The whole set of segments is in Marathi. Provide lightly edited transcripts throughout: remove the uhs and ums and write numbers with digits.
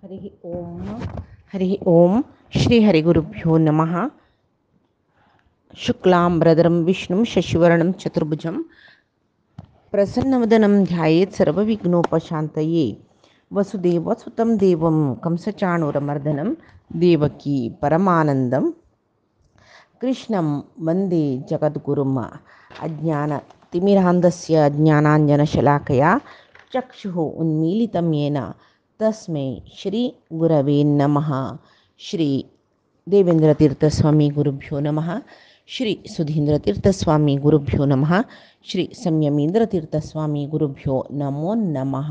हरिः ओम हरिः ओम श्री हरिगुरुभ्यो नमः। शुक्लांबरधरं विष्णुं शशिवर्णं चतुर्भुजं प्रसन्नवदनं ध्यायेत् सर्वविघ्नोपशान्तये। वसुदेवसुतं देवं कंसचाणूरमर्दनं देवकी परमानन्दं कृष्णं वन्दे जगद्गुरुम्। अज्ञानतिमिरान्धस्य ज्ञानाञ्जनशलाकया चक्षुः उन्मीलितं येन तस्मै श्रीगुरवे नमः। श्री देवेंद्रतीर्थस्वामी गुरुभ्यो नमः। श्री सुधींद्रतीर्थस्वामी गुरुभ्यो नमः। श्री संयमींद्रतीर्थस्वामी गुरुभ्यो नमो नमः।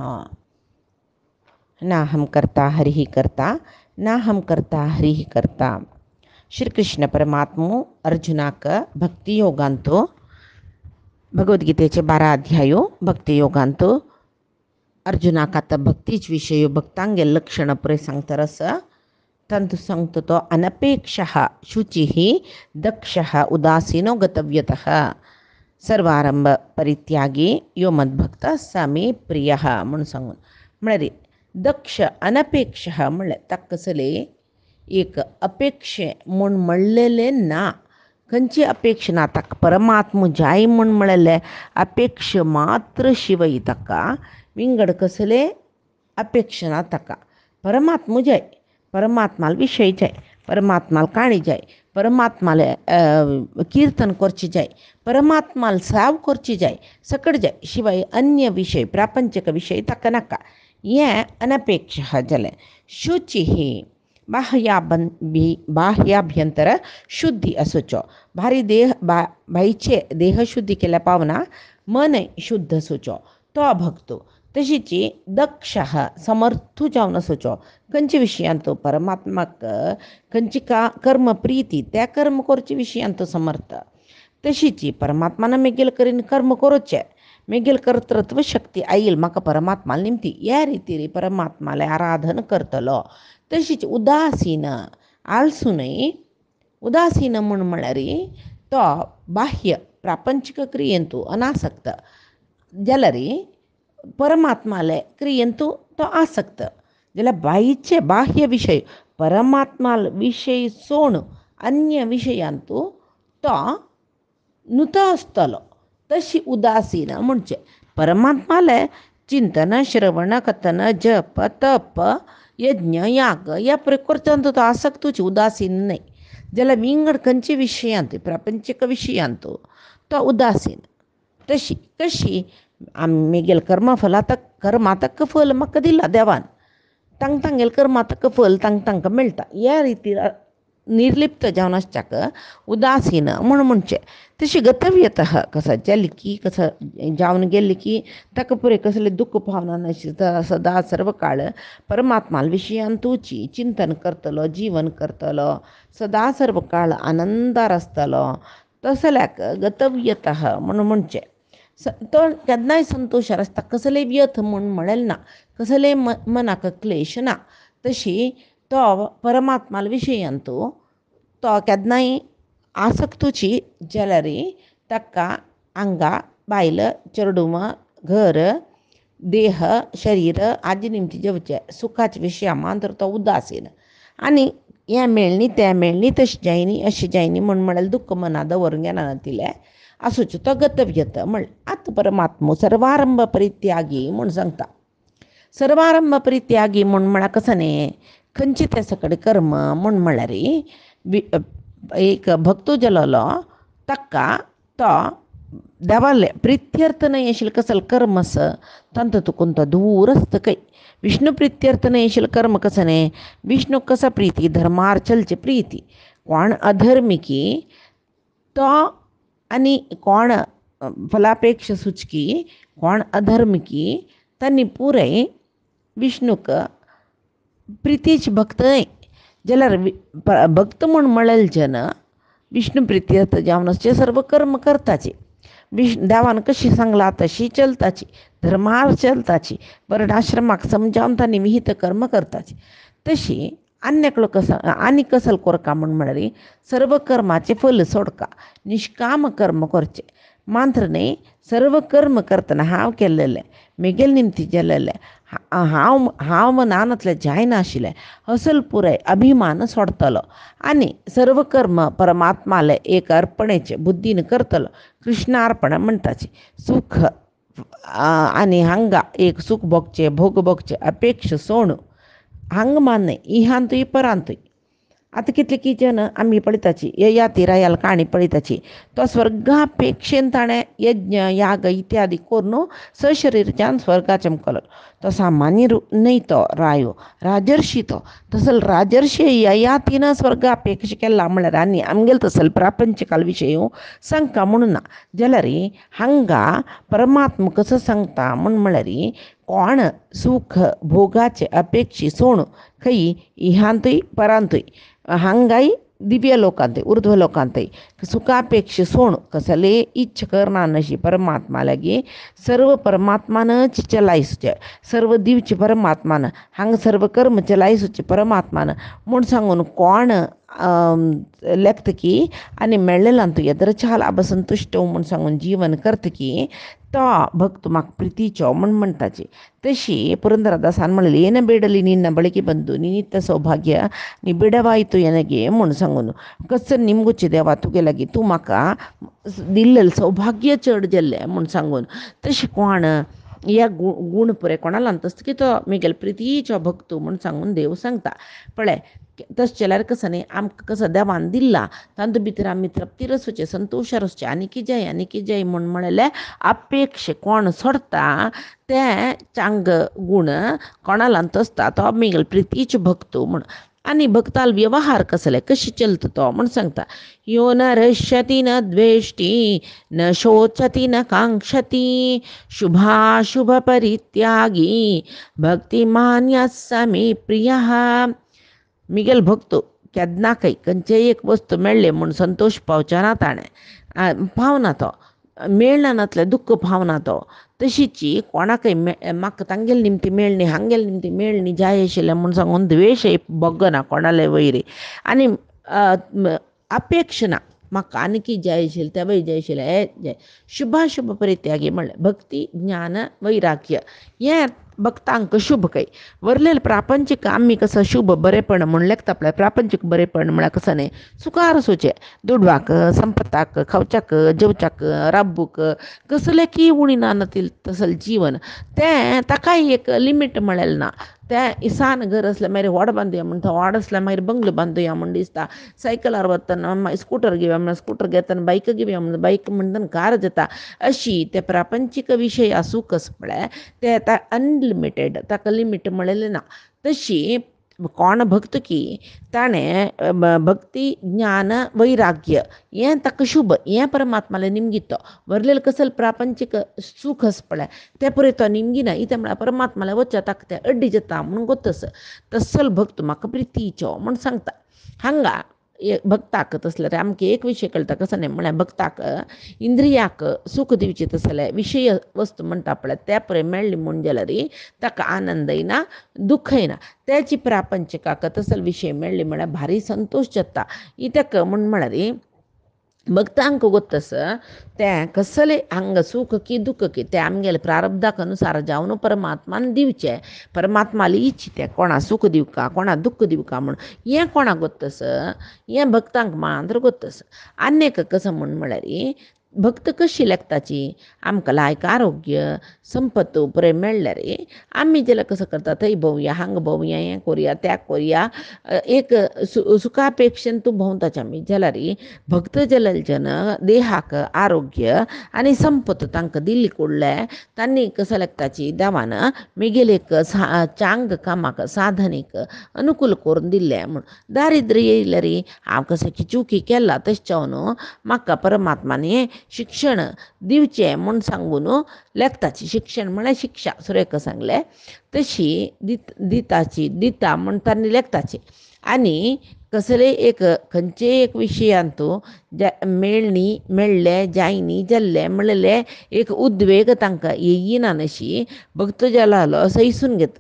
नाहं कर्ता हरिः कर्ता, नाहं कर्ता हरिः कर्ता. श्रीकृष्ण परमात्मो अर्जुनाक भक्तियोगांतो भगवद्गीतेचे 12 अध्यायो भक्तियोगांतो अर्जुनाक आता भक्तीच विषय भक्तांगे लक्षण पुरे सांगता रस तंतु सांगतो तो अनपेक्षः शुचिः दक्षः उदासीनो गतव्यतः सर्वारंभ परित्यागी यो मद्भक्त स मे प्रियः म्हणून सांगून म्हणारे दक्ष अनपेक्षः म्हणले तक्कसले एक अपेक्षे म्हूण म्हणलेले ना खंयची अपेक्षा ना ताका परमात्म जाय म्हूण म्हणलेले अपेक्षा मात्र शिवय ताका विंगड कसले अपेक्षा ना ताका परमात्म जाय परमात्माला विषय जाय परमात्माला काणी जाय परमात्माला कीर्तन करची जाय परमात्माला साव करची जाय सकड जाय शिवाय अन्य विषय प्रापंचिक विषय ताका नाका हें अनपेक्षा जालें शुची बाह्याभ्यंतर शुद्धी असोचो भारी देह भाईचे देह शुद्धी केल्या पावना मन शुद्ध असोचो तो भक्तो तशीची दक्ष समर्थू जावन असोचो खंयच्या विशयांत परमात्माक खंयची कर्म प्रीती त्या कर्म करचे विशयांत समर्थ तशीची परमात्मान मेगेल करीन कर्म करोचे मेगेल कर्तृत्व शक्ती आईल म्हाका परमात्माला निमती ह्या रितीरी परमात्माला आराधन करतलो तशीच उदासीन आळसूनय उदासीन म्हळ्यार तो बाह्य प्रापंचिक क्रियेंतू अनासक्त जाल्यार परमात्माले क्रियेंतू तो आसक्त जाल्यार बाईचे बाह्य विषय परमात्मा विषय सोड अन्य विशयांतू तो नुत आसतलो तशी उदासीन म्हणचे परमात्माले चिंतन श्रवण कथन जप तप यज्ञ याग या प्रकृत्यांत तो आसक्तूच उदासीन नाही जाल्यार विंगड खंयच्या विशयांत प्रापंचिक विशयांत तो उदासीन तशी कशी आमगेल कर्मातक फल म्हाका दिला देवान तांगेल कर्मातक फल तांकां मेळटा ह्या रितीन निर्लिप्त जावन आसच्याक उदासीन म्हणचे तशी गतव्यत कसं जाली की कसं जावन गेली की ताका पुरे कसले दुःख भावना नाशिता सदा सर्व काळ परमात्माल विशयांतूची चिंतन करतलो जीवन करतलो सदा सर्व काळ आनंदार आसतलो तसल्याक गतव्यत म्हणचे तो केन्नाय संतोशार आसता कसले व्यथ म्हणेल ना कसले मनाक क्लेश ना तशी तो परमात्माल विशयांतू तो केन्नाय आसक्तूची जाल्यार ताका आंगा बायल चेडूम घर देह शरीर आजी निमती जेवचे सुखाचे विशया मात्र तो उदासीन आनी हें मेळनी तें मेळनी तशें जायनी अशें जायनी म्हळ्यार दुख्ख मना दवरूंक येना तिले आसूच तो गतव्यत आतां परमात्मो सर्वारंभ परित्यागी म्हूण सांगता सर्वारंभ परित्यागी म्हळ्यार कसं न्ही खंयचे ते सकड कर्म म्हळ्यार एक भक्तो जालोलो ताका तो देवाले प्रित्यर्थ नाही आशिल्ले कसले कर्मस तंत तुकून तो दूर आसता खंय विष्णू प्रित्यर्थ नाही आशिल्ले कर्म कसं न्ही विष्णू कसा प्रीती धर्मार चलचे प्रीती कोण अधर्मिकी तो आनी कोण फलापेक्ष सुचकी कोण अधर्मिकी तांणी पुराय विष्णूक प्रितीच भक्त न्हय जाल्यार भक्त म्हणलेले जन विष्णू प्रित्यर्थ जावन असचे सर्व कर्म करताचे देवान कशी सांगला तशी चलताची धर्मार चलताची वर्णाश्रमाक समजावन तांणी विहित कर्म करताची तशी अन्यकलो कसं आनी कसल कोरका म्हळ्यार सर्व कर्माचे फल सोडका निष्काम कर्म करचे मात्र न्ही सर्व कर्म करतना हांव केल्लेले मेगेल निमती जल्ले हांव नानतले जायना आशिल्लें असल पुराय अभिमान सोडतलो आनी सर्व कर्म परमात्माले एक अर्पणेचे बुद्धीन करतलो. कृष्णार्पण म्हणटाची सुख आनी हांगा एक सुख भोगचे भोग भोगचे अपेक्ष सोण हांग मान्य इहांतूय परांतूय. आतां कितले जन आमी पळयताची ययाती रायाल काणी पळयताची तो स्वर्गापेक्षेन ताणें यज्ञ याग इत्यादी करून सशरीरच्यान स्वर्गाचें मुखार तो सामान्य न्हय तो रायो राजर्शी तो तसल राजर्शी ययातीन स्वर्गापेक्ष केला म्हळ्यार आनी आमगेले तसल प्रापंचिकाल विशय सांगता म्हणून ना जाल्यार हांगा परमात्मा कसो सांगता म्हळ्यार कोण सुख भोगाचे अपेक्षी सोण खंय इहांतूय परांतूय हांगाय दिव्य लोकांत उर्ध्व लोकांत सुखापेक्ष सोण कसले इच्छ करना नशी परमात्मा लागी सर्व परमात्मानच चलायसचे सर्व दिवचे परमात्मान हांगा सर्व कर्म चलायसचे परमात्मान म्हूण सांगून कोण लेखतकी आनी मेळ्ळेलांतू येदरच्या लाभ संतुश्ट म्हूण सांगून जीवन करतकी तो भक्त म्हाका प्रितीचो म्हूण म्हणटाची. तशी पुರಂದರದಾಸನ್ म्हणली ಏನ ಬೇಡಲಿ ನಿನ್ನ ಬಳಿಗೆ ಬಂದು ನಿನ್ನಿತ್ತ सौभाग्य नी बिडवायतु एनगे म्हूण सांगून कसं निमगुचे देवा तुगे लागी तूं म्हाका दिल्लें सौभाग्य चड जाल्लें म्हूण सांगून तशें कोण ह्या गूण पुरे कोणाला तसं की तो मेगेल प्रितीचो भक्त म्हूण सांगून देव सांगता. पळय तशें जाल्यार कसं न्ही आमकां कसो देवान दिला तातूंत भितर आमी तृप्ती रसोवचें संतोशार वचचें आनी कितें जाय म्हूण म्हणलें अपेक्ष कोण सोडता तें चांग गूण कोणालांत आसता तो मेगेल प्रितीचो भक्त म्हूण. आनी भक्ताल व्यवहार कसले कशी चलता तो म्हूण सांगता. यो न रश्यति न द्वेष्टी न शोचति न कांक्षति शुभाशुभ परित्यागी भक्तिमान्य समे प्रियः. मिगेल भक्तो केन्नाकय खंयचेय एक वस्तू मेळ्ळें म्हूण संतोश पावचना ताणें पावना तो मेळना नातलें दुख्ख पावना तो. तशीची कोणाकय म्हाका तांगेल निमती मेळनी हांगेल निमती मेळनी जाय आशिल्लें म्हूण सांगून द्वेशय बग्गना कोणाले वयरी आनी अपेक्ष ना म्हाका आनी कितें जाय आशिल्लें तेवय जाय आशिल्लें हें जाय. शुभाशुभ परित्यागी म्हणलें भक्ती ज्ञान वैराग्य हें भक्तांक शुभ कय वरलेले प्रापंचीक आमी कसं शुभ बरेपण म्हूण लेखता पळय प्रापंचीक बरेपण म्हळ्यार कसं न्ही सुखार सोचे दुडवाक संपताक खावच्याक जेवच्याक राबूक कसले की उणी ना तसल जीवन तें ताकाय एक लिमीट म्हळेलें ना. तें इसान घर असलें मागीर व्हड बांदुया म्हणटा व्हड असलें मागीर बंगलो बांदुया म्हूण दिसता. सायकलार वतना मागीर स्कूटर घेवया म्हण स्कूटर घेतना बायक घेवया म्हण बायक म्हणटना कार जाता. अशी ते प्रापंचीक विशय आसूं कस पळय ते अनलिमिटेड ताका लिमीट म्हळेलें ना. तशी कोण भक्त की ताणें भक्ती ज्ञान वैराग्य हें ताका शुभ हें परमात्माले निमगितो वरलेले कसल प्रापंचीक सूख आस पळय तें पळय तो निमगिना इतें म्हळ्यार परमात्माले वच्चा ताका तें अड्डी जाता म्हणून गोतस तसल भक्त म्हाका प्रितीचो म्हूण सांगता. हांगा भक्ताक तसले आमकां एक विशय कळटा कसो न्ही म्हळ्यार भक्ताक इंद्रियाक सूख दिवचे तसले विशय वस्तू म्हणटा पळय त्या पळय मेळ्ळी म्हूण जाल्यार ताका आनंद येना दुख्ख येना. त्याची प्रापंचिकाक तसल विशय मेळ्ळी म्हळ्यार भारी संतोश जाता. इत्याक म्हूण म्हळ्यार भक्तांक गोतस तें कसलें हांगा सूख की दुख्ख की तें आमगेले प्रारब्धाक अनुसार जावन परमात्मान दिवचें. परमात्माली इच्छी तें कोणा सूख दिवका कोणा दुख्ख दिवका म्हूण हें कोणाक गोतस हें भक्तांक मात्र गोतस. आनीक कसं म्हूण म्हळ्यार भक्त कशी लेखताची आमकां लायक आरोग्य संपत बरें मेळ्ळ्यार आमी जाल्यार कसं करता थंय भोंवया हांगा भोंवया हें करुया त्या करुया एक सुखापेक्षेन तूं भोंवताचें आमी जाल्यार भक्त जाल्यार जन देहाक आरोग्य आनी संपत तांकां दिल्ली कुडलें तांणी कसं लेखताची देवान मेगेल एक चांग कामाक साधनीक अनुकूल करून दिल्लें म्हूण. दारिद्र्य येयल्यार हांव कसं की चुकी केला तशें जावन म्हाका परमात्माने शिक्षण दिवचें म्हूण सांगून लेखताची. शिक्षण म्हळ्यार शिक्षा सुरेख सांगलें तशी दिता म्हूण तांणी लेखताची. आनी कसले एक खंयचे एक विशयांतू मेळ्ळी मेळ्ळें जायनी जाल्लें म्हणलें एक उद्वेग तांकां येयना अशी भक्त जालो सैसून घेता.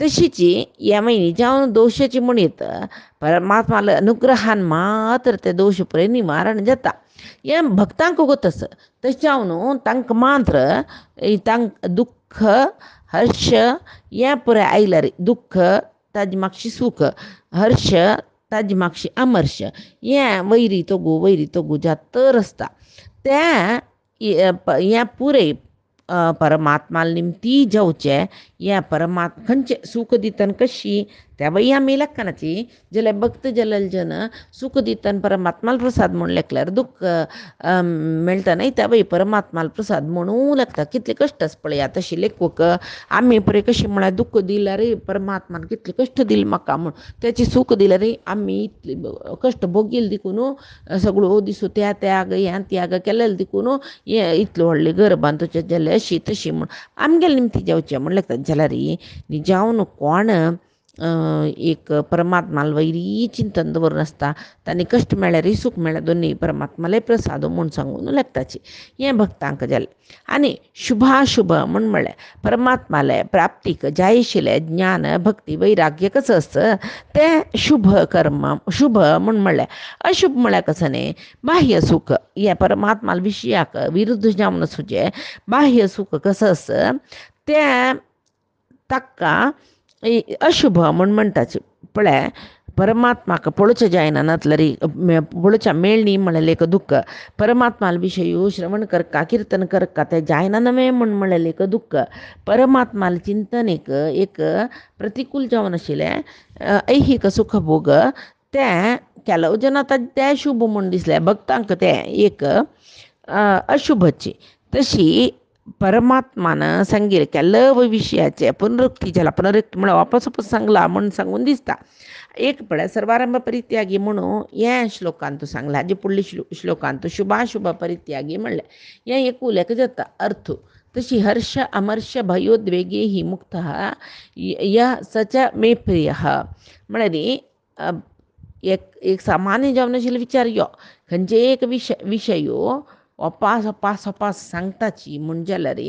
तशीची येवयनी जावन दोशाची म्हणीत परमात्माले अनुग्रहान मात्र ते दोश पळय निवारण जाता. हें भक्तांक गोतस तशें जावन तांकां मात्र तांकां दुःख हर्ष या पुरे आयला रे दुःख ताजे मागशी सुख हर्ष ताजे मागशी अमर्ष या वैरी तो ज्या तर असता त्या या पुरे परमात्माला निमती जाऊचे या खंचे सुख दितन कशी त्या बाई आम्ही लक्कनाची जले भक्त जलल जन सुख दितन परमात्माला प्रसाद म्हणून लेखल्यार दुःख मेळटा नाही त्या बाई परमात्माला प्रसाद म्हणू लागता कितले कष्टच पळया तशी लेखूक आम्ही परे कशी म्हणा दुःख दिला रे परमात्मान कितले कष्ट दिले म्हाका म्हणून त्याची सुख दिलं रे आम्ही इतले कष्ट भोगील दिकून सगळं दिसू त्या त्याग ह्या त्याग केलेलं दिकून इतलं व्हडलें घर बांदूचे जाल्यार अशी तशी म्हण आमगेले निमती जावचें म्हण लागता जाल्यार न्ही जावन कोण एक परमात्माला वैरी चिंतन दवरून आसता तांणी कश्ट मेळ्ळ्यारय सुख मेळ्ळें दोनी परमात्माले प्रसाद म्हूण सांगून लागताची हें भक्तांक जालें आनी शुभाशुभ म्हूण म्हणलें परमात्माले प्राप्तीक जाय आशिल्लें ज्ञान भक्ती वैराग्य कसं असतं तें शुभ कर्म शुभ म्हूण म्हणलें अशुभ म्हळ्यार कसं न्ही बाह्य सुख हें परमात्माला विशयाक विरुद्ध जावन सुचें बाह्य सुख कसं असतं तें ताका अशुभ म्हूण म्हणटाचे पळय परमात्माक पळोवचें जायना नातलरी पळोवच्या मेळणी म्हणलें एक दुःख परमात्माल विशयी श्रवण करका कीर्तन करका तें जायना नवें म्हूण म्हणलें एक दुःख परमात्माल चिंतन एक प्रतिकूल जावन आशिल्लें ऐहिक सुख भोग तें केलो जेन्ना तें शुभ म्हूण दिसलें भक्तांक तें एक अशुभची तशी परमात्मान सांगेल केल्लो विशयाचे पुनरुक्ती जाला पुनरुक्ती म्हळ्यार वापस वापस सांगला म्हूण सांगून दिसता एक पळय सर्वारंभ परित्यागी म्हणून ह्या श्लोकांत सांगला हाजे फुडले श्लोकांत शुभाशुभ परित्यागी म्हणलें हें एक उलेख जाता अर्थ तशी हर्ष अमर्ष भयोद्वेगे ही मुक्त या सच मे प्रिय म्हळ्यार एक सामान्य जावन आशिल्लो विचार यो खंयचे एक विशयो वपास सांगताची म्हूण जाल्यार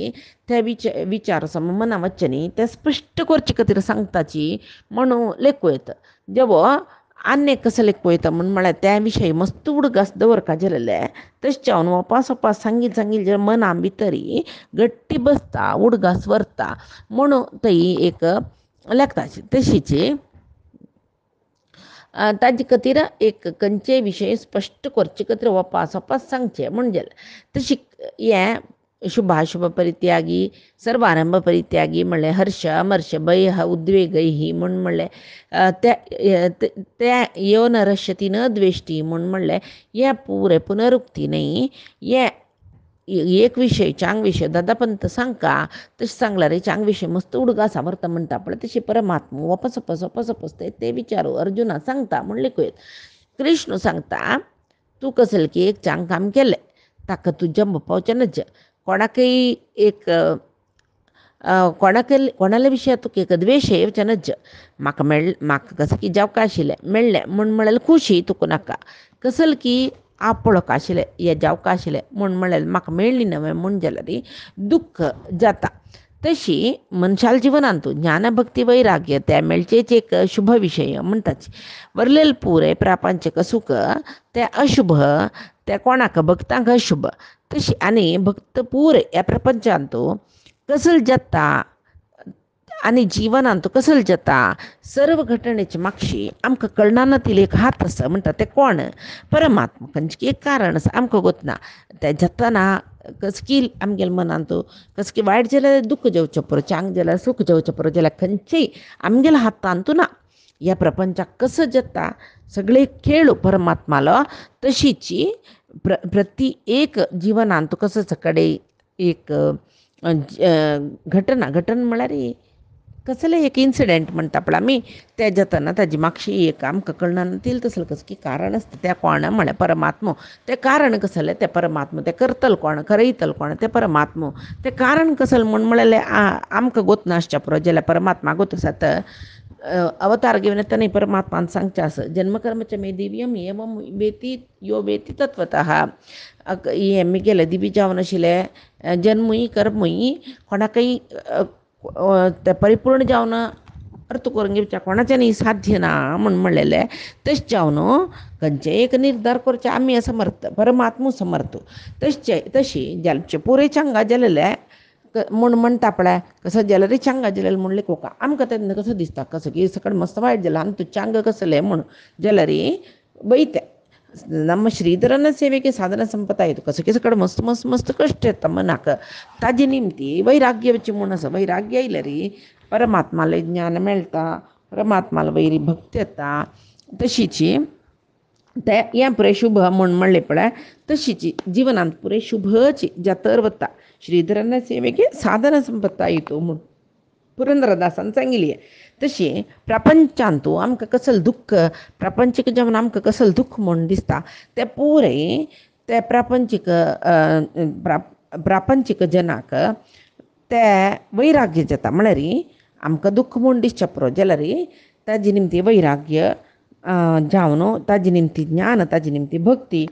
ते विचार मना वच्चे न्ही ते स्पश्ट करचे खातीर सांगताची म्हणून लेखूं येता जेवो आनी कसो लेखूं येता म्हळ्यार त्या विशयी मस्त उडगास दवरका जाल्यार तशें हांव वपास सांगील जाल्यार मना भितरी गट्टी बसता उडगास व्हरता म्हणून थंय एक लेखताची तशीची ताजे खातीर एक खंयचे विशय स्पश्ट करचे खातीर वपास सांगचे म्हणजे तशी हें शुभाशुभ परित्यागी सर्वारंभ परित्यागी म्हणलें हर्ष अमर्ष भय उद्वेग ही म्हूण म्हणलें त्या यो न रश्यती न द्वेष्टी म्हूण म्हणलें हें पुरे पुनरुक्ती न्ही हें एक विशय चांग विशय दादापंत सांगता तशें सांगल्यार चांग विशय मस्त उडगासा व्हरता म्हणटा पळय तशी परमात्मा वपस ते विचारू अर्जुना सांगता म्हूण लेखूं येता कृष्ण सांगता तूं कसलें की एक चांग काम केलें ताका तूं जंब पावचें नज कोणाकय एक कोणाल्या विशयात तुका एक द्वेश येवचें नज म्हाका कसं की जावका आशिल्लें मेळ्ळें म्हूण म्हळ्यार खुशी तुका नाका कसलें की आपळक आशिल्लें हें जावका आशिल्लें म्हूण म्हळ्यार म्हाका मेळ्ळी नवें म्हूण जाल्यार दुख्ख जाता तशी मनशाल जिवनांत ज्ञान भक्ती वैराग्य त्या मेळचेच एक शुभ विशय म्हणटाच वरलेल पुरे प्रापंचक सुख ते अशुभ ते कोणाक भक्तांक अशुभ तशी आनी भक्त पुरे ह्या प्रपंचांत कसले जाता आनी जिवनांत कसले जाता सर्व घटनेची मागशी आमकां कळना नातील एक हात आसा म्हणटा ते कोण परमात्मा खंयची एक कारण आसा आमकां गोतना ते जातना कसकी आमगेल्या मनांत कसकी वायट जाल्यार दुख्ख जेवचें पुरो चांग जाल्यार सुख जेवचें पुरो जाल्यार खंयचेय आमगेल्या हातांत ना ह्या प्रपंचाक कसो जाता सगळे खेळ परमात्मालो तशीची प्रती एक जिवनांत कसो सकडे एक घटना म्हळ्यार कसलें एक इन्सिडेंट म्हणटा पळय आमी तें जातना ताजी मागशी एक आमकां कळना नातील तसलें कसलें कारण आसता त्या कोण म्हळ्यार परमात्मो तें कारण कसलें तें परमात्मा तें करतलो कोण करयतलो कोण तें परमात्मो तें कारण कसलें म्हूण म्हळ्यार आमकां गोत नासचें पुरो जाल्यार परमात्मा गोत आसात अवतार घेवन येता न्ही परमात्मान सांगचें आसा जन्मकर्मच मे दिव्यम एवं वेती यो वेती तत्वतः हें म्हगेलें दिव्य जावन आशिल्लें जन्मूय कर्मूय कोणाकय ते परिपूर्ण जावन अर्थ करून घेवच्या कोणाच्यानी साध्य ना म्हूण म्हणलेलें तशें जावन खंयचेय एक निर्धार करचे आमी असमर्थ परमात्मो समर्थ तशी जाल्याचे पुरे चांगा जालेले म्हूण म्हणटा पळय कसो जाल्यार चांगा जाल्यार म्हणलें कोका आमकां तेन्ना कसो दिसता कसो की सकड मस्त वायट जाला आनी तूं चांग कसलें म्हूण जाल्यार ಬೈತೆ ನಮ್ಮ ಶ್ರೀಧರನ ಸೇವೆಗೆ ಸಾಧನ ಸಂಪತ್ತಾಯಿತು ಕಸಕೆ ಸಕಡೆ ಮಸ್ತ್ ಮಸ್ತ್ ಮಸ್ತ್ ಕಷ್ಟ ಇತ್ತ ಮನಾಕ ताजे निमती वैराग्याची म्हूण आसा वैराग्य आयलें री परमात्माले ज्ञान मेळटा परमात्माला वैरी भक्ती येता तशीची ते हें पुरे शुभ म्हूण म्हणलें पळय तशीची जिवनांत पुरे शुभची जातर वता श्रीधरನ ಸೇವೆಗೆ ಸಾಧನ ಸಂಪತ್ತಾಯಿತು म्हूण पुरंदरदासान सांगिल्ली तशी प्रपंचांतू आमकां कसलें दुख्ख प्रपंचीक जेवण आमकां कसलें दुख्ख म्हूण दिसता तें पुरें ते प्रापंचीक जनाक ते वैराग्य जाता म्हळ्यार आमकां दुख्ख म्हूण दिसचें पुरो जाल्यार ताजे निमती वैराग्य जावन ताजे निमती ज्ञान ताजे निमती भक्ती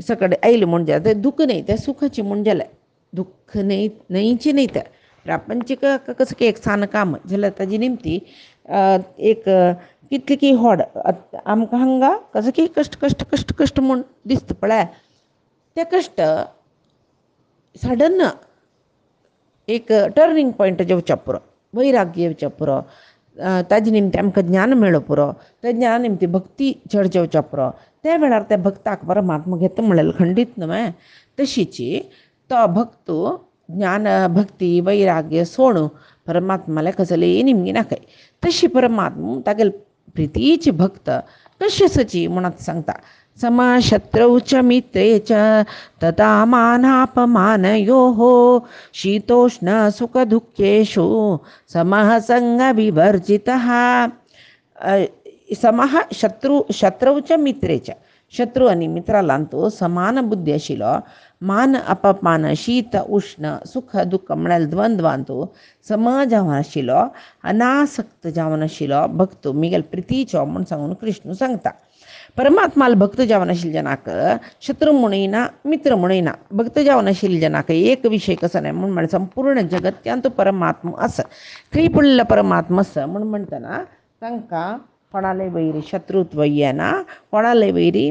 सकड आयली म्हूण जाल्यार तें दुख्ख न्ही तें सुखाची म्हूण जालें दुख्ख न्हयची न्ही तें प्रापंचीक कसं की एक सान काम जाल्यार ताजी निमती एक कितली की व्हड आमकां हांगा कसं की कश्ट कश्ट कश्ट कश्ट म्हूण दिसता पळय ते कश्ट सडन एक टर्निंग पॉयंट जेवच्या पुरो वैराग्य येवच्या पुरो ताजे निमती आमकां ज्ञान मेळो पुरो त्या ज्ञाना निमती भक्ती चड जेवच्या पुरो त्या वेळार त्या भक्ताक परमात्मा घेता म्हळ्यार खंडीत न्हय तशीची तो भक्त ज्ञान भक्ती वैराग्य सोड परमात्माला कसले निमगी नाकाय तशी परमात्मा तागेल प्रितीची भक्त कशी आसाची म्हणून सांगता समशत्रौ च मित्रे च तथा मानापमानयोः शीतोष्ण सुखदुःखेषु समः संगविवर्जितः समः शत्रौ च मित्रे च शत्रू आनी मित्रालांतू समान बुद्धी आशिल्लो मान अपमान शीत उष्ण सुख दुःख म्हळ्यार द्वंद्वांतू सम जावन आशिल्लो अनासक्त जावन आशिल्लो भक्त मिगेल प्रितीचो म्हूण सांगून कृष्ण सांगता परमात्माला भक्त जावन आशिल्ल्या जनाक शत्रू म्हणयना मित्र म्हणयना भक्त जावन आशिल्ल्या जनाक एक विशय कसो न्हय म्हूण संपूर्ण जगत्यांत परमात्मा आसा खंय पडलेलो परमात्मा आसा म्हूण म्हणटना तांकां कोणाले वैरी शत्रुत्व येना कोणाले वैरी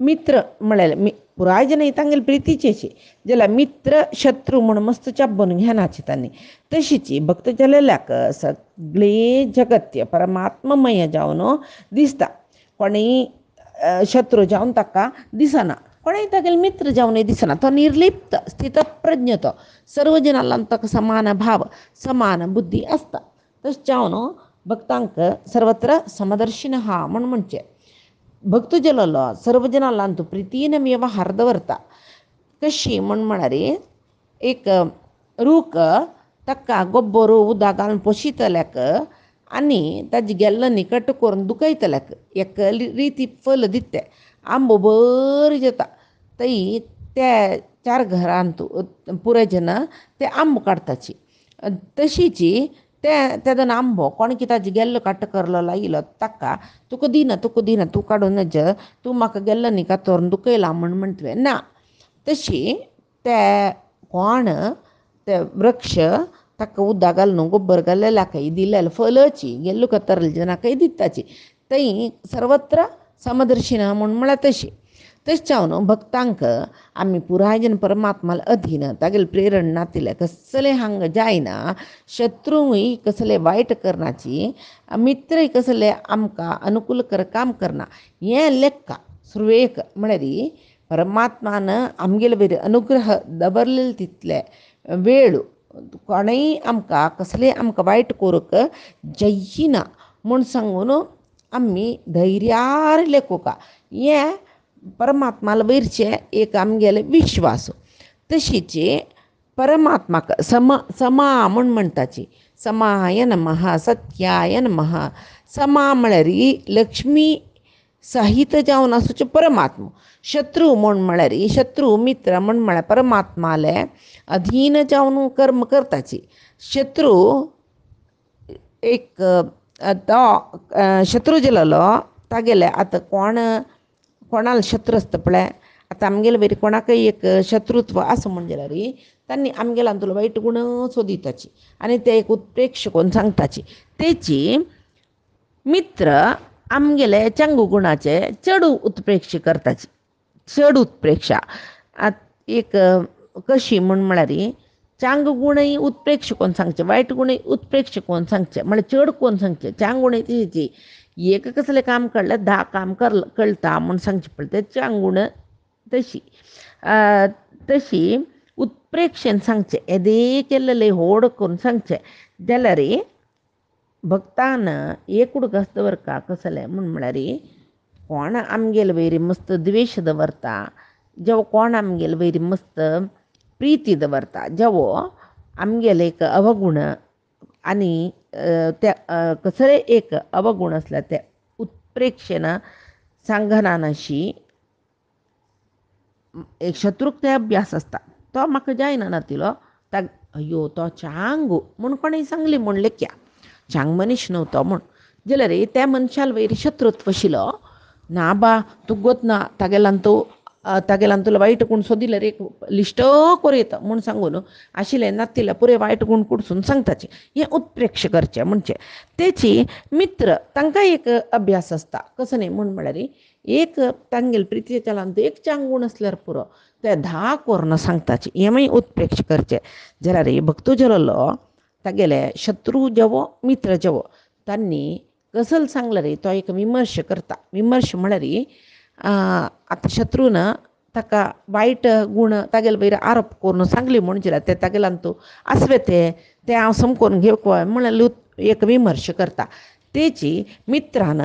मित्र म्हळ्यार पुराय जन तांगेले प्रितीचेशी जाल्यार मित्र शत्रू म्हूण मस्त चाबून घेनाची तांणी तशीची भक्त जालेल्याक सगळे जगत्य परमात्ममय जावन दिसता कोणीय शत्रू जावन ताका दिसना कोणीय तागेले मित्र जावनय दिसना तो निर्लिप्त स्थितप्रज्ञ तो सर्व जनांक ताका समान भाव समान बुद्धी आसता तशें जावन भक्तांक सर्वत्र समदर्शिन हा म्हूण म्हणचें भक्त जालोलो सर्व जनांक प्रितीन व्यवहार दवरता कशी म्हळ्यार एक रूख ताका गोब्बर उदक घालून पोशितल्याक आनी ताजी गेल्लो निकट करून दुखयतल्याक एक रिती फल दिते आंबो बरी जाता थंय ते 4 घरांत पुरे जन ते आंबो काडटाची तशीची तेदन आंबो कोण की ताजी गेल्लो काट करलो लायलो ताका तुका दिना तूं काडून तूं म्हाका गेल्लो न्ही का तोरून दुखयला म्हूण म्हणटलें ना तशी ते कोण ते वृक्ष ताका उदक घालून गोब्बर घालेल्याकय दिलेले फलची गेल्लो कतरले जनाकय दिताची थंय सर्वत्र समदर्शिन म्हूण म्हळ्यार तशी तशें जावन भक्तांक आमी पुराय जन परमात्माला अधीन तागेले प्रेरण नातिले कसलें हांग जायना शत्रूय कसले वायट करनाची मित्रय कसले आमकां अनुकूल काम करना हें लेक्का सुरवेक म्हळ्यार परमात्मान आमगेले वयर अनुग्रह दवरलेले तितले वेळ कोणय आमकां कसले आमकां वायट करूंक जयिना म्हूण सांगून आमी धैर्यार लेखोका हें परमात्माला वयरचे एक आमगेले विश्वास तशीची परमात्माक समा म्हूण म्हणटाची समाय नमः सत्याय नमः समा म्हळ्यार लक्ष्मी सहित जावन आसूचे परमात्मा शत्रू म्हूण म्हळ्यार शत्रू मित्र म्हूण म्हळ्यार परमात्माले अधीन जावन कर्म करताची शत्रू एक तो शत्रू जालोलो तागेले आतां कोणाला शत्रू आसता पळय आतां आमगेले वयर कोणाकय एक शत्रुत्व आसा म्हूण जाल्यार तांणी आमगेले तुला वायट गुण सोदिताची आनी ते एक उत्प्रेक्ष कोन्न सांगताची तेची मित्र आमगेले चांगू गुणाचे चड उत्प्रेक्ष करताची चड उत्प्रेक्षा एक कशी म्हूण म्हळ्यार चांग गुणही उत्प्रेक्ष कोण सांगचे वाईट गुणही उत्प्रेक्ष कोण सांगचे म्हणजे चड कोण सांगचे चांग गुण तिची एक कसले काम कळलं 10 काम कळता म्हणून सांगचे पडते चांग गुण तशी तशी उत्प्रेक्षण सांगचे येदे केल्लेले होड करून सांगचे जाल्यार भक्तान एक उडक दवर का कसले म्हण म्हळ्यार कोण आमगेल वयरी मस्त द्वेष दवरता जेव कोण आमगेल वयरी मस्त प्रीती दवरता जेवो आमगेले एक अवगुण आणि त्या कसले एक अवगुण असला त्या उत्प्रेक्षेन सांगनाशी एक शत्रुक्ते अभ्यास असता तो म्हाका जायना नातिलो ताक अयो तो चांगू म्हूण कोणें सांगली म्हूण लेख्या चांग मनीस नव्हतो म्हूण जाल्यार त्या मनशाल वयरी शत्रुत्व आशिल्लो ना बा तूं गोत ना तागेलान तुला वाईट गुण सोदिल्यार एक लिस्ट कोरयत म्हूण सांगून आशिल्लें नातिल्या पुरे वाईट गुण कुडसून सांगताचे हें उत्प्रेक्ष करचें म्हणजे तेची मित्र तांकां एक अभ्यास आसता कसो न्ही म्हूण म्हळ्यार एक तांगेल प्रितीच्या लावन एक चांग गुण असल्यार पुरो ते 10 कोरून सांगताचे हें मागीर उत्प्रेक्ष करचें जाल्यार भक्तो जालो तागेले शत्रू जेवो मित्र जेवो तांणी कसल सांगला रे तो एक विमर्श करता विमर्श म्हळ्यार आतां शत्रून ताका वायट गुण तागेले वयर आरोप करून सांगली म्हूण जाल्यार ते तागेलान तूं आसवे ते हांव समकोन घेवक म्हण एक विमर्श करता तेची मित्रान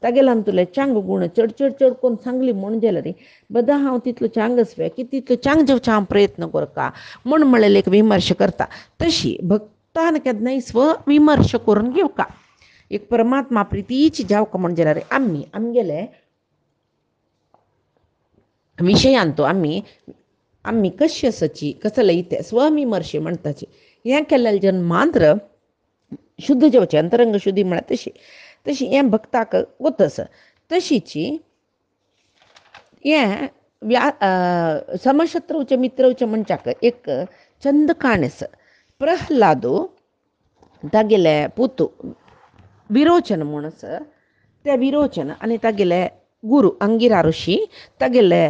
तागेलान तुले चांग गुण चड चड चड करून सांगली म्हूण जाल्यार बदा हांव तितलो चांग आसवे की तितलो चांग जेवचे हांव प्रयत्न करता म्हूण म्हळ्यार एक विमर्श करता तशी भक्तान केन्नाय स्वविमर्श करून घेवका एक परमात्मा प्रितीची जावका म्हूण जाल्यार आमगेले विशयांत आमी कशी आसाची कसले इते स्वविमर्शी म्हणटाची हें केल्लें जन मात्र शुद्ध जेवचें अंतरंग शुद्धी म्हळ्यार तशी हें भक्ताक वतस तशीची हें समशत्रूचे मित्रवचे मनशाक एक चंद काणस प्रह्लादो तागेले पुतू विरोचन म्हूण आसा त्या विरोचन आनी तागेले गुरू अंगिरा ऋषी तागेले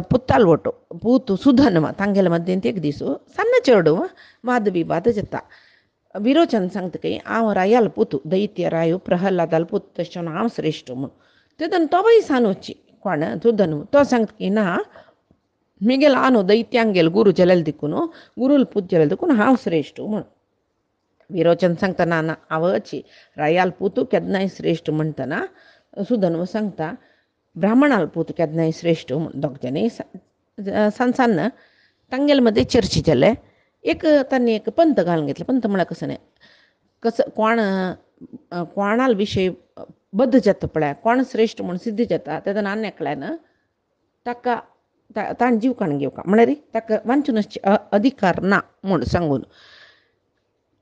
पुत्तालवटो पूतू सुधन्व तांगेले मध्येंत एक दीस सಣ್ಣ चेडू वाद विवाद जाता विरोचन सांगता की हांव रायाल पुतू दैत्य रायू प्रहलादाल पुतू तशें हांव श्रेश्ठ म्हूण तेदन तोय सानूची कोण सुधन्व तो सांगता की ना मिगेल हांव दैत्यांगेल गुरू जाल्यार देखून गुरूल पूत जाल्यार देखून हांव श्रेश्ठ म्हूण विरोचन सांगता ना हांवची रायाल पुतू केन्नाय श्रेश्ठ म्हणटना सुधन्व सांगता ब्राह्मणाल पूत केन्नाय श्रेश्ठ म्हूण दोगजानी सान्न तांगेले मदें चर्चा जाले तांणी एक पंत घालून घेतले पंत म्हळ्यार कसो न्ही कसो कोणाल विशय बद्ध जाता पळय कोण श्रेश्ठ म्हूण सिद्ध जाता तेदन आनी एकल्यान ताका ताण जीव काण घेवका म्हळ्यार ताका वांचूनसचे अधिकार ना म्हूण सांगून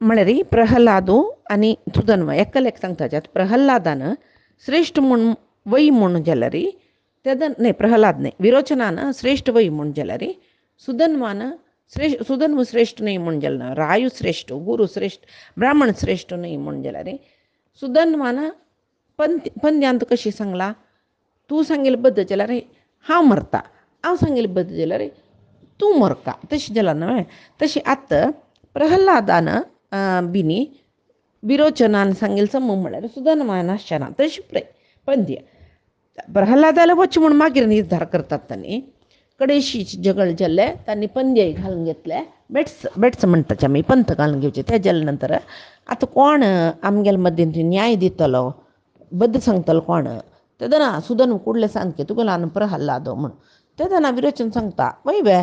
म्हळ्यार प्रहलादू आनी सुधन्व एकालेक सांगता प्रहलादान श्रेश्ठ म्हूण वय म्हूण जाल्यार तेदन न्ही प्रहलाद न्ही विरोचनान श्रेश्ठ वय म्हूण जाल्यार सुधन्वान सुधन्व श्रेश्ठ न्ही म्हूण जाल्यार रायू श्रेश्ठ गुरू श्रेश्ठ ब्राह्मण श्रेश्ठ न्ही म्हूण जाल्यार सुधन्वान पंद्यांत कशी सांगला तूं सांगेल बद्द जाल्यार हांव मरता हांव सांगेल बद्द जाल्यार तूं मरका तशें जालां न्हय तशें आतां प्रहलादान बिनी विरोचनान सांगेल सम म्हळ्यार सुधन्वान आसचेना तशें पळय पंद्य प्रहलादाला वच म्हूण मागीर निर्धार करतात तांणी कडेशी झगड जाल्ले तांणी पंद्य घालून घेतले बेट्स म्हणटाचे आमी पंत घालून घेवचे ते जाले नंतर आतां कोण आमगेले मध्येंत न्याय दितलो बद्द सांगतलो कोण तेदना सुधन्व कुडले सांगके तुका ल्हान प्रहलादो म्हूण तेदना विरोचन सांगता वय वे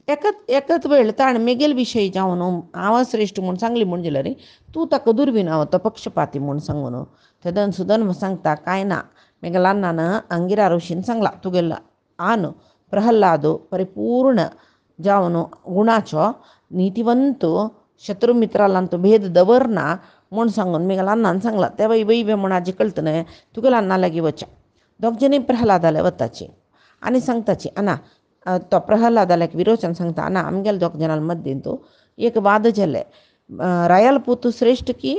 एकच वेळ ताण मेगेल विशय जावन हांव श्रेश्ठ म्हूण सांगली म्हूण जाल्यार तूं ताका दुर्विनाव तो पक्षपाती म्हूण सांगून तेदन सुधन्व सांगता कांय ना मेगेल अण्णान अंगिरा ऋषीन सांगला तुगेलो आन प्रहलादो परिपूर्ण जावन गुणाचो नितीवंत शत्रू मित्रालां तो भेद दवरना म्हूण सांगून मेगेल अण्णान सांगला ते वय म्हूण हाजी कळटा न्हय तुगेलो अण्णा लागीं वचा दोग जणी प्रहलादाले वताची आनी सांगताची अना तो प्रहलादाल्याक विरोचन सांगता अना आमगेले दोग जणां मध्येंत एक वाद जाले रायल पूत श्रेश्ठ की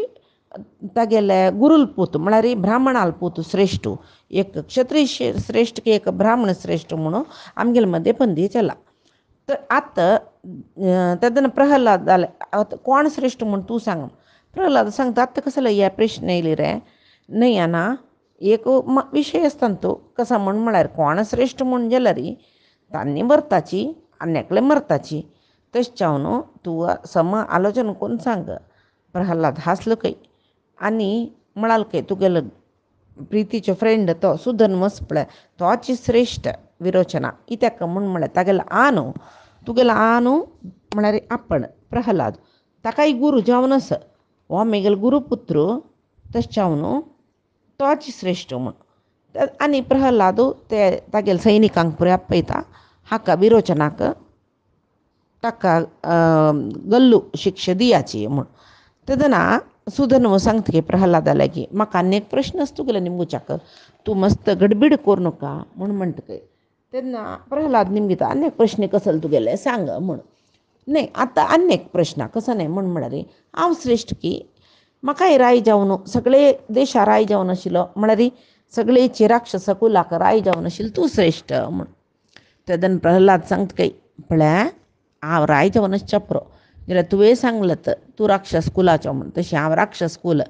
तागेले गुरूल पूत म्हळ्यार ब्राह्मणाल पूत श्रेश्ठ एक क्षत्रीय श्रेश्ठ की एक ब्राह्मण श्रेश्ठ म्हणून आमगेले मदें पंदी चला तर आता त्यानं प्रल्हाद आलं, आता कोण श्रेष्ठ म्हणून तू सांग. प्रल्हाद सांगता आता कसं या प्रश्न येयले रे नाही आहे ना. एक विषय असता तो कसा म्हळ्यार कोण श्रेष्ठ म्हूण गेला री तांणी मरताची अन्याकले मरताची तशच्यावून तू सम आलोचना करून सांग. प्रल्हाद हासलो काही आणि म्हणाल काही तुगेलं प्रीतीचे फ्रेंड तो सुधन्वस पळय तोची श्रेष्ठ विरोचना इत्याक म्हळ्यार तागेला आनो तुगेला आनु म्हळ्यार आपण प्रल्हाद ताकाय गुरु जावन हो मेगेल गुरुपुत्र तशच्यावून तोच श्रेष्ठ म्हूण आनी प्रल्हाद ते तागेले सैनिकांक पुरे आपयता हाका विरोचनाक ताका गल्लू शिक्षा दियाची म्हूण. तेदना सुधन्व सांगतगे प्रल्हादाला की म्हाका आनी एक प्रश्न आसा तुगेलो निमगुच्याक तूं मस्त गडबीड करूं नका म्हूण म्हणटकय तेन्ना प्रल्हाद निमगीता आनी एक प्रश्न कसलो तुगेले सांग म्हूण. नाही आता आनी एक प्रश्न कसो नाही म्हूण म्हळ्यार हांव श्रेष्ठ की म्हाकाय राय जावन सगळे देशा राय जावन आशिल्लो म्हळ्यार सगळेची राक्षस कुलाक राय जावन आशिल्लो तूं श्रेष्ठ म्हूण. तेदन प्रल्हाद सांगतकय पळय हांव राय जावन चप्रो जाल्यार तुवें सांगलं तूं राक्षस कुलाचो म्हूण. तशें हांव राक्षस कुल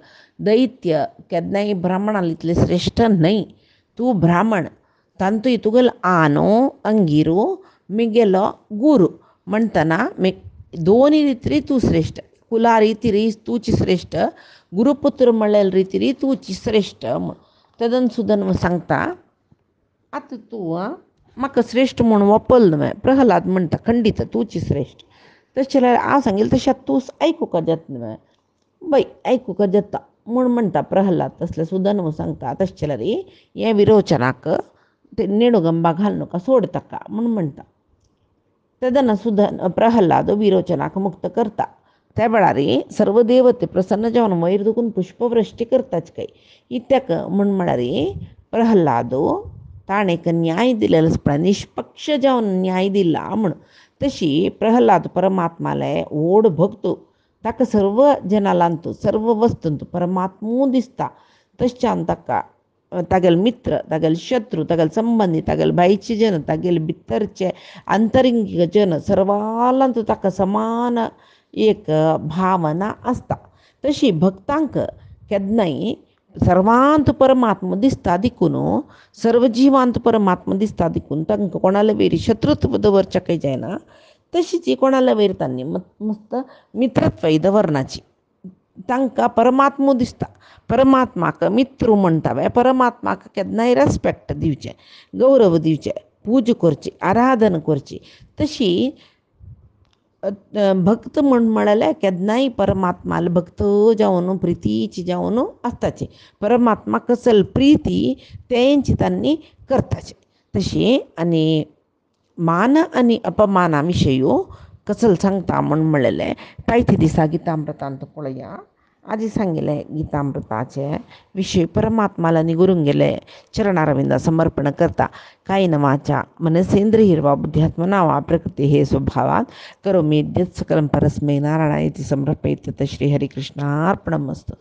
दैत्य केन्नाय ब्राह्मणाल इतले श्रेष्ठ न्हय. तूं ब्राह्मण तांतूय तुगेलो आनो अंगिरो मिगेलो गुरू म्हणटना दोनी रितीरी तूं श्रेष्ठ. कुला रितीरी तूची श्रेष्ठ गुरुपुत्र म्हणलेल्या रितीरी तूची श्रेष्ठ म्हूण. तेदन सुधन्व सांगता आतां तूं म्हाका श्रेष्ठ म्हूण ओपल न्हय. प्रल्हाद म्हणटा खंडीत तूची श्रेष्ठ. तशें जाल्यार हांव सांगेल तशें तूं आयकूंक जाता न्हय बाय आयकूंक जाता म्हूण म्हणटा प्रल्हाद. तसलें सुधन्व सांगता तशें जाल्यार हें विरोचनाक ते नेणुगंबा घाल नाका सोड ताका म्हूण म्हणटा. तेदना प्रल्हाद विरोचनाक मुक्त करता. त्या वेळार सर्व देवते प्रसन्न जावन वयर दुखून पुष्पवृश्टी करताच काय इत्याक म्हूण म्हळ्यार प्रल्हाद ताणें एक न्याय दिलेलो आसता निश्पक्ष जावन न्याय दिला म्हूण. तशी प्रल्हाद परमात्माले व्हड भक्त ताका सर्व जनालांतू सर्व वस्तूंत परमात्मू दिसता. तशच्यान ताका तागेले मित्र तागेले शत्रू तागेले संबंधी तागेले भायचे जन तागेले भितरचे आंतरिंग जन सर्वांतू ताका समान एक भावना आसता. तशी भक्तांक केन्नाय सर्वांत परमात्मा दिसता देखून सर्व जिवांत परमात्मा दिसता देखून तांकां कोणाले वयरी शत्रुत्व दवरचें जायना. तशीच कोणाले वयर तांणी मस्त मित्रत्वय दवरनाची. तांकां परमात्मो दिसता. परमात्माक मित्र म्हणटा परमात्माक केन्नाय रेस्पेक्ट दिवचें गौरव दिवचें पूज करची आराधना करची. तशी भक्त म्हळ्यार केन्नाय परमात्माला भक्त जावन प्रितीची जावन आसताची. परमात्मा कसल प्रीती तेंची तांणी करताची. तशी आनी मान आनी अपमाना विशयी कसल सांगता म्हूण म्हणलेलें पायथी दिसा गीतामृतांत पळया. आजी सांगिल्ले गीतामृताचे विशय परमात्माला निगुरून गेले चरणारविंदा समर्पण करता. कायेन वाचा मनसेंद्रियर्वा बुद्ध्यात्मना वा प्रकृती हे स्वभावात करोमि यद्यत् सकलं परस्मै नारायणाय इति समर्पयेत्. श्रीहरिकृष्णार्पणमस्तु.